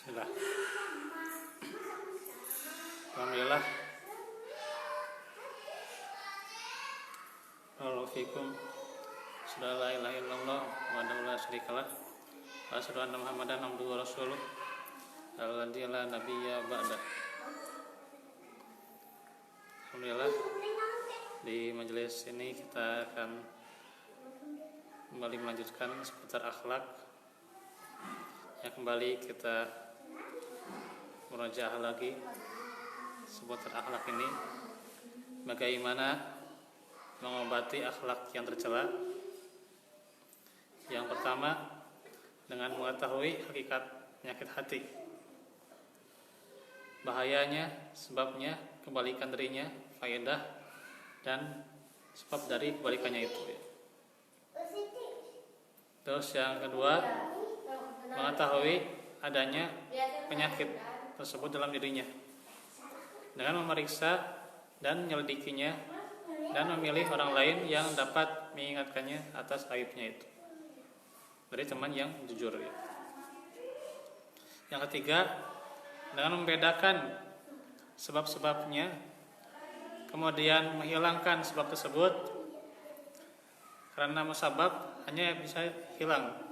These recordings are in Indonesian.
Bismillah. Alhamdulillah. Assalamualaikum. Sudah la ilaha illallah wa la syarikalah. Wa asyhadu anna Muhammadan abduhu wa rasuluh. Alladzi la nabiyya ba'da. Alhamdulillah. Di majelis ini kita akan kembali melanjutkan seputar akhlak. Yang kembali kita murajaah lagi seputar akhlak ini, bagaimana mengobati akhlak yang tercela. Yang pertama, dengan mengetahui hakikat penyakit hati, bahayanya, sebabnya, kebalikan darinya, faedah dan sebab dari kebalikannya itu. Terus yang kedua, mengetahui adanya penyakit tersebut dalam dirinya dengan memeriksa dan menyelidikinya dan memilih orang lain yang dapat mengingatkannya atas aibnya itu dari teman yang jujur. Yang ketiga, dengan membedakan sebab-sebabnya, kemudian menghilangkan sebab tersebut, karena musabab hanya bisa hilang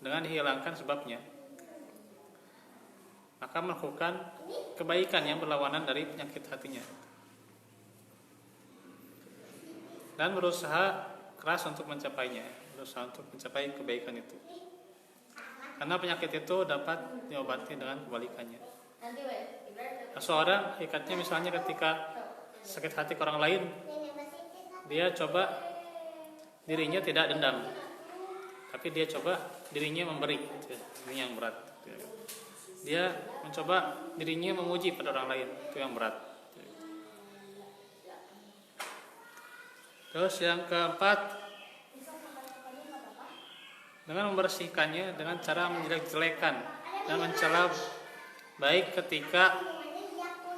dengan dihilangkan sebabnya, maka melakukan kebaikan yang berlawanan dari penyakit hatinya dan berusaha keras untuk mencapainya, berusaha untuk mencapai kebaikan itu, karena penyakit itu dapat diobati dengan kebalikannya. Seorang ikatnya misalnya ketika sakit hati ke orang lain, dia coba dirinya tidak dendam, tapi dia coba dirinya memberi, ini yang berat. Dia mencoba dirinya memuji pada orang lain, itu yang berat. Terus yang keempat, dengan membersihkannya dengan cara menjelek-jelekan dan mencela baik ketika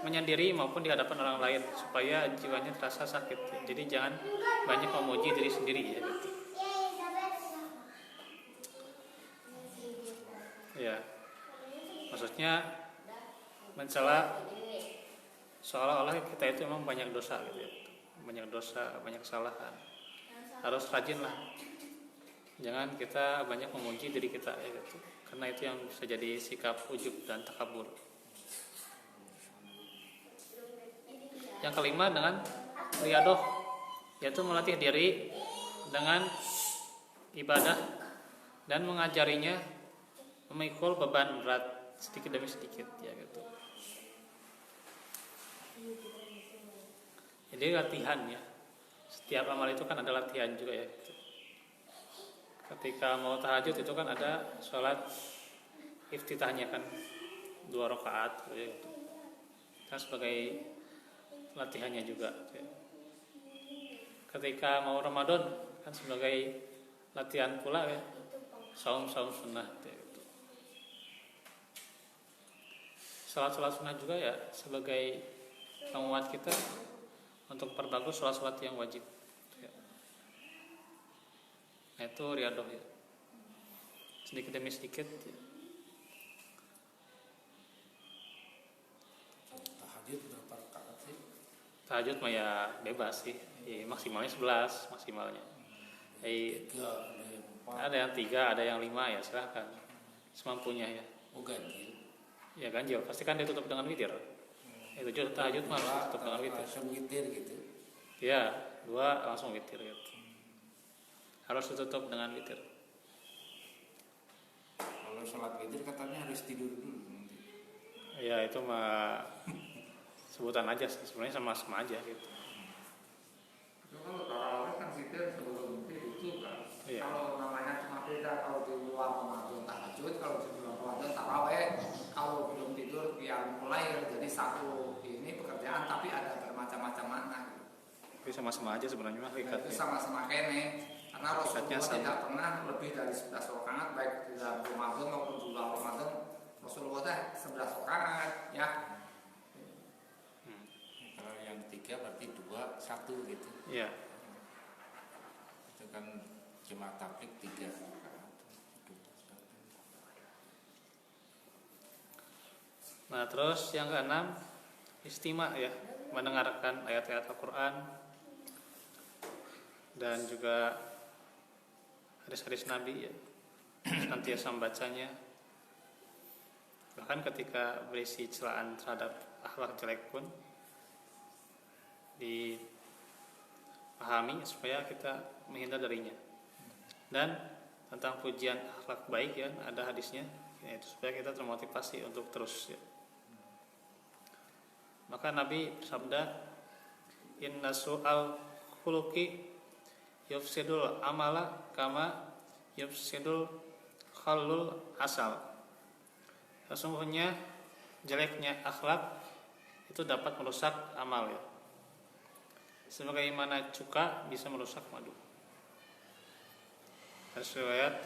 menyendiri maupun di hadapan orang lain, supaya jiwanya terasa sakit. Jadi jangan banyak memuji diri sendiri, ya. Ya, maksudnya mencela seolah-olah kita itu memang banyak dosa, gitu ya. Banyak dosa, banyak kesalahan. Harus rajin lah. Jangan kita banyak memuji diri kita, ya, gitu. Karena itu yang bisa jadi sikap ujub dan takabur. Yang kelima, dengan riadoh, yaitu melatih diri dengan ibadah dan mengajarinya memikul beban berat sedikit demi sedikit, ya, gitu. Jadi latihan, ya. Setiap amal itu kan ada latihan juga, ya, gitu. Ketika mau tahajud itu kan ada sholat iftitahnya kan 2 rakaat, ya, gitu. Kan sebagai latihannya juga, ya. Ketika mau Ramadan kan sebagai latihan pula, ya, saum sunnah, ya, gitu. Salat sunnah juga, ya, sebagai penguat kita untuk perbagus salat yang wajib, ya. Nah, itu riadoh, ya. Sedikit demi sedikit, ya. Tahajud berapa rakaat sih? Tahajud mah ya bebas sih, ya, maksimalnya 11 maksimalnya. Ada yang 3, ada yang 5, ya silahkan semampunya, ya. Oh, ganjil. Ya ganjil, pasti kan ditutup dengan witir. Itu tahajud mah harus tutup dengan witir. Langsung witir gitu. Ya, 2 langsung witir, gitu. Harus ditutup dengan witir. Kalau sholat witir katanya harus tidur dulu nanti. Ya itu mah sebutan aja, sebenarnya sama-sama aja, gitu. Kalau tarawih kan witir sebelum tidur kan. Iya. Kalau namanya cuma beda, kalau di luar Ramadan tahajud, kalau di bulan Ramadan tarawih. Kalau belum tidur biar mulai, jadi satu ini pekerjaan tapi ada bermacam-macam makna. Tapi sama-sama aja sebenarnya mah Itu hakikatnya. sama-sama kene. Karena Rasulullah Hakikatnya sama. tidak pernah lebih dari 11 rakaat baik di dalam Ramadan maupun di luar Ramadan. Rasulullah teh 11 rakaat, ya. Kalau yang 3 berarti 2, 1 gitu. Iya. Itu kan jemaah tabligh 3 rakaat. 2, 1. Nah, terus yang keenam, istima ya, mendengarkan ayat-ayat Al-Quran dan juga hadis-hadis Nabi ya, senantiasa membacanya. Bahkan ketika berisi celaan terhadap akhlak jelek pun dipahami supaya kita menghindar darinya. Dan tentang pujian akhlak baik ya, ada hadisnya, yaitu supaya kita termotivasi untuk terus ya. Maka Nabi bersabda, inna su'al khuluqi yufsidul amala kama yufsidul khallul asal. Sesungguhnya jeleknya akhlak itu dapat merusak amal ya, sebagaimana cuka bisa merusak madu. Riwayat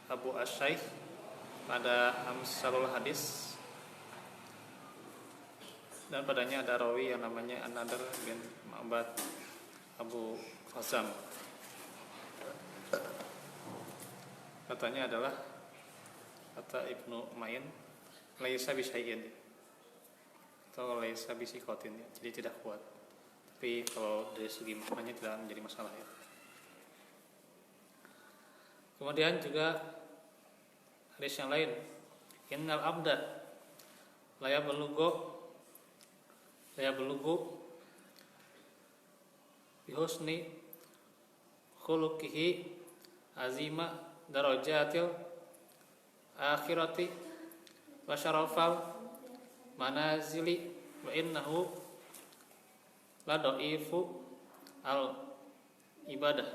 Abu Asy-Syaikh pada Amsalul Hadis, dan padanya ada rawi yang namanya An-Nadr bin Ma'bad Abu Khazam. Katanya adalah, kata Ibnu Ma'in, laisa bisyai'in atau laisa bisikotin ya, jadi tidak kuat. Tapi kalau dari segi maknanya tidak menjadi masalah ya. Kemudian juga hadis yang lain, innal abda la yablughu bi husni khuluqihi azima darajatil akhirati wa syarafal manazili wa innahu la dhaifu al ibadah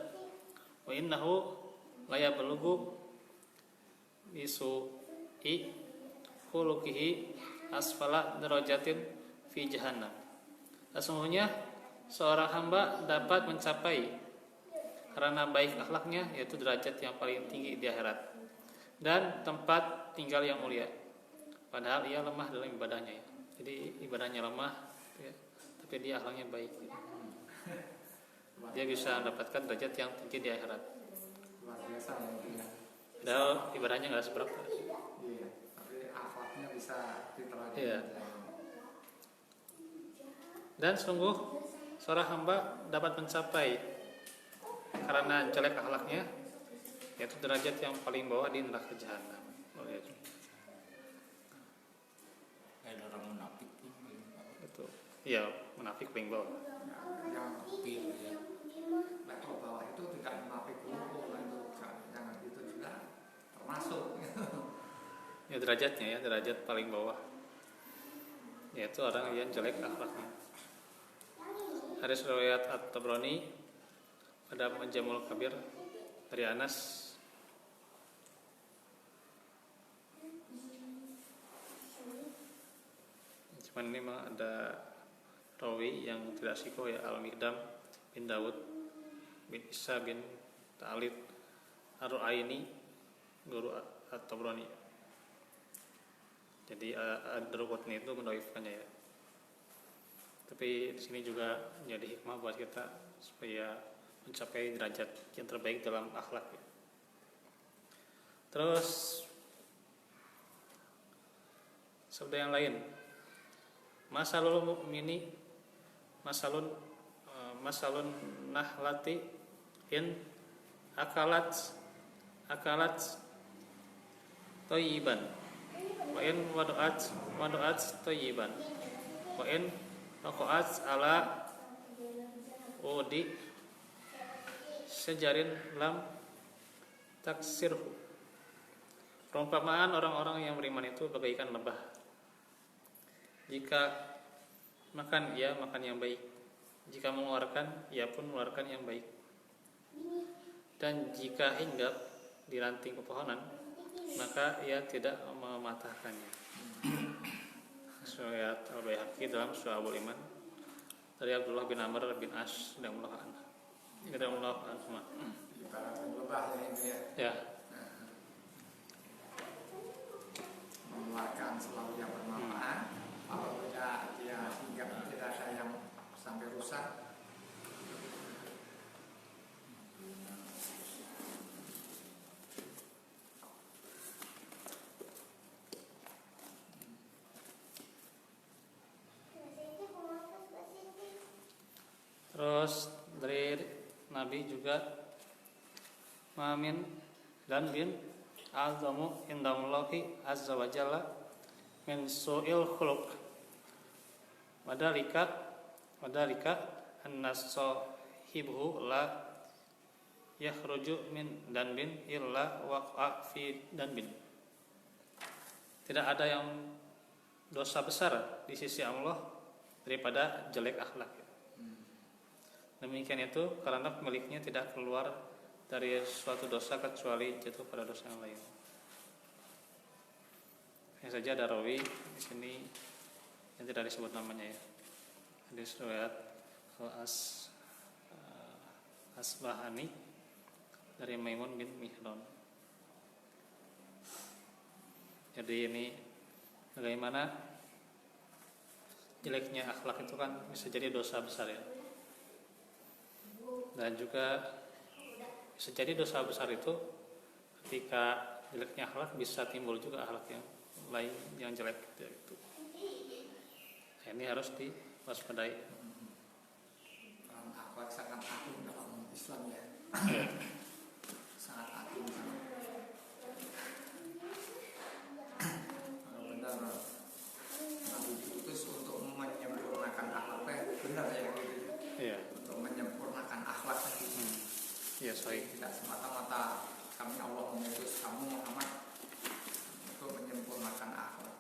wa innahu la yablughu bisu'i khuluqihi asfala darajatin fi jahannam. Sesungguhnya seorang hamba dapat mencapai karena baik akhlaknya, yaitu derajat yang paling tinggi di akhirat dan tempat tinggal yang mulia, padahal ia lemah dalam ibadahnya ya. Jadi ibadahnya lemah ya, tapi dia akhlaknya baik ya. Dia bisa mendapatkan derajat yang tinggi di akhirat. Luar biasa ya. Padahal ibadahnya nggak seberapa. Iya, tapi akhlaknya bisa diterapkan. Iya. Dan sungguh seorang hamba dapat mencapai karena jelek akhlaknya, yaitu derajat yang paling bawah di neraka jahanam. Kayak orang munafik tuh. Itu, iya, munafik paling bawah. Yang Pil ya. level bawah itu tidak munafik dulu, itu jangan itu juga termasuk. Ya derajatnya ya, derajat paling bawah, yaitu orang yang jelek akhlaknya. Hadis riwayat At-Tabrani pada Mu'jamul Kabir dari Anas, cuman ini memang ada rawi yang tidak sikoh ya, Al-Miqdam bin Dawud bin Isa bin Ta'alid Ar-Ru'aini, guru At-Tabrani. Jadi Ad-Darqutni itu mendhaifkannya ya. Tapi di sini juga menjadi hikmah buat kita supaya mencapai derajat yang terbaik dalam akhlak ya. Terus sabda yang lain, masalul mu'mini masalun nahlati in akalat thayyiban wa in wadu'at thayyiban wa in waqa'at ala udi sejarin lam taksirhu. Perumpamaan orang-orang yang beriman itu bagaikan lebah. Jika makan, ia makan yang baik. Jika mengeluarkan, ia pun mengeluarkan yang baik. Dan jika hinggap di ranting pepohonan, maka ia tidak mematahkannya. Riwayat Al-Baihaqi dalam Syu'abul Iman dari Abdullah bin Amr bin As radhiyallahu anhu. Ibarat lebah ya ini ya. Ya. Mengeluarkan selalu yang bermanfaat. Kalau tidak dia hinggap tidak ada yang sampai rusak. Nabi juga mamin dan bin azamu indallahi azza wa jalla min su'il khuluq wadalika anna sahibuhu la yakhruju min danbin illa waqa'a fi danbin. Tidak ada yang dosa besar di sisi Allah daripada jelek akhlak. Demikian itu karena pemiliknya tidak keluar dari suatu dosa kecuali jatuh pada dosa yang lain. Hanya saja ada rawi di sini yang tidak disebut namanya ya. Hadis riwayat Asbahani dari Maimun bin Mihran. Jadi ini bagaimana jeleknya akhlak itu kan bisa jadi dosa besar ya. Dan juga bisa jadi dosa besar itu ketika jeleknya akhlak bisa timbul juga akhlak yang lain yang jelek gitu. Nah, ini harus diwaspadai. Akhlak sangat agung dalam Islam ya. Sangat agung. Kalau benar Nabi diutus untuk menyempurnakan akhlaknya, benar ya gitu. Iya. Untuk menyempurnakan akhlak tadi. Iya, sorry. Tidak semata-mata kami Allah mengutus kamu Muhammad untuk menyempurnakan akhlak.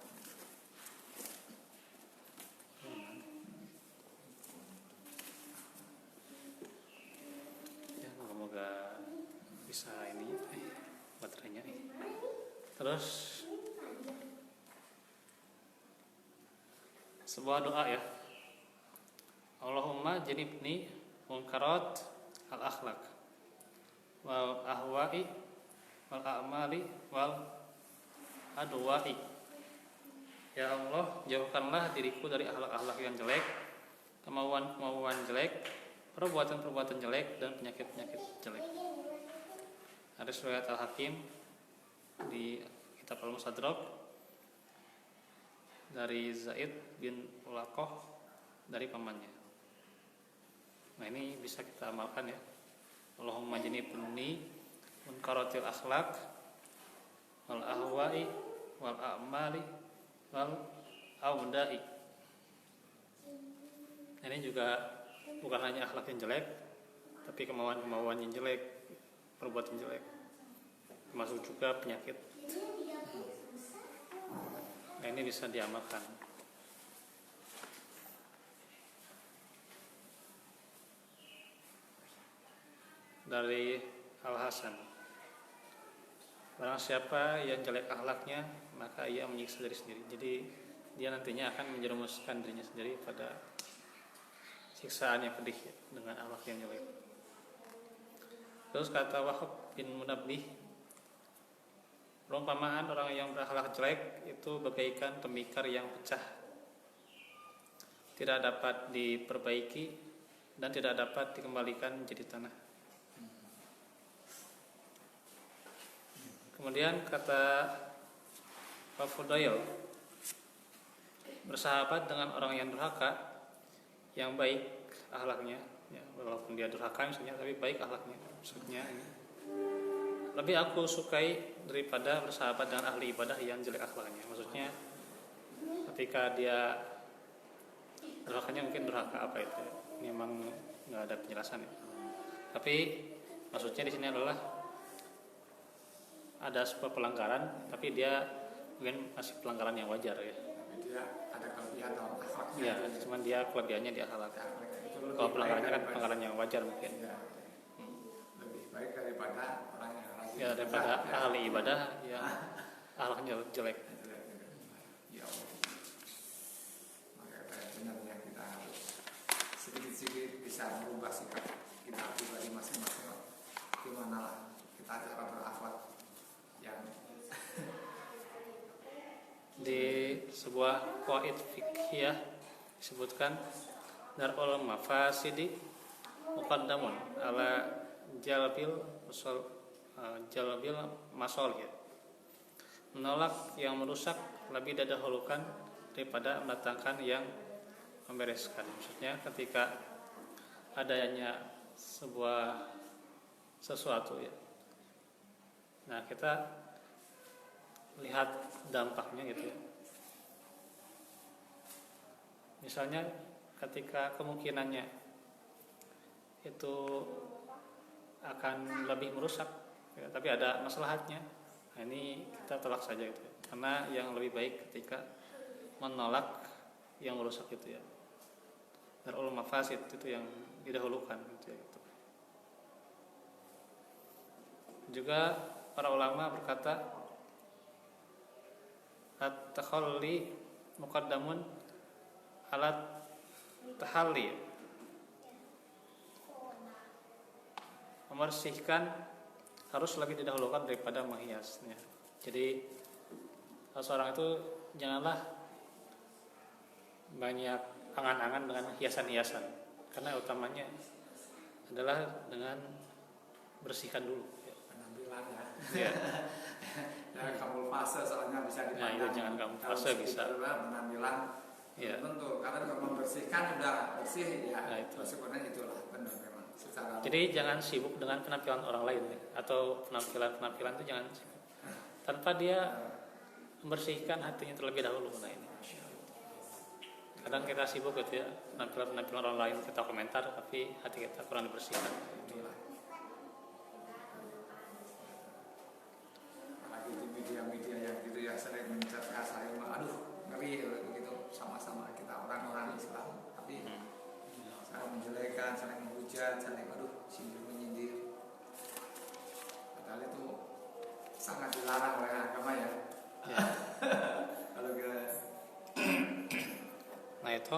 Ya, semoga bisa ini baterainya nih. Terus sebuah doa ya. Allahumma janibni munkarat al-akhlaq wal ahwa'i wal a'mali wal adwa'i. Ya Allah, jauhkanlah diriku dari akhlak-akhlak yang jelek, kemauan-kemauan jelek, perbuatan-perbuatan jelek, dan penyakit-penyakit jelek. Ada riwayat Al-Hakim di kitab Al-Mustadrak dari Zaid bin Ulaqah dari pamannya. Nah, ini bisa kita amalkan ya. Allahumma janibni munkaratil akhlaq wal ahwa'i wal a'mali wal awda'i. Ini juga bukan hanya akhlak yang jelek, tapi kemauan-kemauan yang jelek, perbuatan jelek, termasuk juga penyakit. Nah, ini bisa diamalkan. Dari Al-Hasan, barang siapa yang jelek akhlaknya, maka ia menyiksa diri sendiri. Jadi dia nantinya akan menjerumuskan dirinya sendiri pada siksaan yang pedih dengan akhlak yang jelek. Terus kata Wahab bin Munabbih, perumpamaan orang yang berakhlak jelek itu bagaikan tembikar yang pecah, tidak dapat diperbaiki dan tidak dapat dikembalikan menjadi tanah. Kemudian kata Pak Fudail, bersahabat dengan orang yang durhaka, yang baik akhlaknya, ya, walaupun dia durhaka misalnya, tapi baik akhlaknya. Maksudnya ini, lebih aku sukai daripada bersahabat dengan ahli ibadah yang jelek akhlaknya. Maksudnya ketika dia durhakanya mungkin durhaka apa itu? Ini memang nggak ada penjelasan ya. Tapi maksudnya di sini adalah ada sebuah pelanggaran, tapi dia mungkin masih pelanggaran yang wajar ya. Dia ada kelebihan dalam akhlaknya. Ya, cuman dia kelebihannya di akhlak. Kalau pelanggarannya kan pelanggaran yang wajar mungkin. Ya, lebih baik daripada orang yang rajin. Ya, daripada ahli ibadah yang akhlaknya jelek. Ya Allah. Maka benar-benar kita harus sedikit-sedikit bisa merubah sikap kita pribadi masing-masing. Gimana lah kita cara berakhlak yang Di sebuah qaid fiqhiyah disebutkan darul mafasidi muqaddamun ala jalbil masalih. Menolak yang merusak lebih didahulukan daripada mendatangkan yang membereskan. Maksudnya ketika adanya sebuah sesuatu ya. Nah, kita lihat dampaknya gitu ya. Misalnya ketika kemungkinannya itu akan lebih merusak ya, tapi ada maslahatnya, nah ini kita tolak saja gitu ya. Karena yang lebih baik ketika menolak yang merusak itu ya, darul mafasid itu yang didahulukan gitu ya, gitu. Juga para ulama berkata at-takhalli muqaddamun alat tahalli, membersihkan harus lebih didahulukan daripada menghiasnya. Jadi seorang itu janganlah banyak angan-angan dengan hiasan-hiasan, karena utamanya adalah dengan bersihkan dulu ya. Penampilan Ya. Dari kamul fase soalnya bisa Nah, dipandang. itu jangan kamul Kalau fase bisa. penampilan Ya. tentu karena kalau membersihkan udah bersih ya. Nah, itu. Sebenarnya itulah benar memang secara. Jadi jangan sibuk dengan penampilan orang lain ya, atau penampilan itu jangan sibuk tanpa dia membersihkan hatinya terlebih dahulu. Nah ini kadang kita sibuk gitu ya, penampilan orang lain kita komentar, tapi hati kita kurang dibersihkan. Apalagi di media-media yang gitu ya sering mencerca saling aduh ngeri gitu sama-sama kita orang-orang Islam tapi saling menjelekan, saling menghujat, saling aduh sindir menyindir. Padahal itu sangat dilarang oleh agama ya. Ya. Kalau kita Nah itu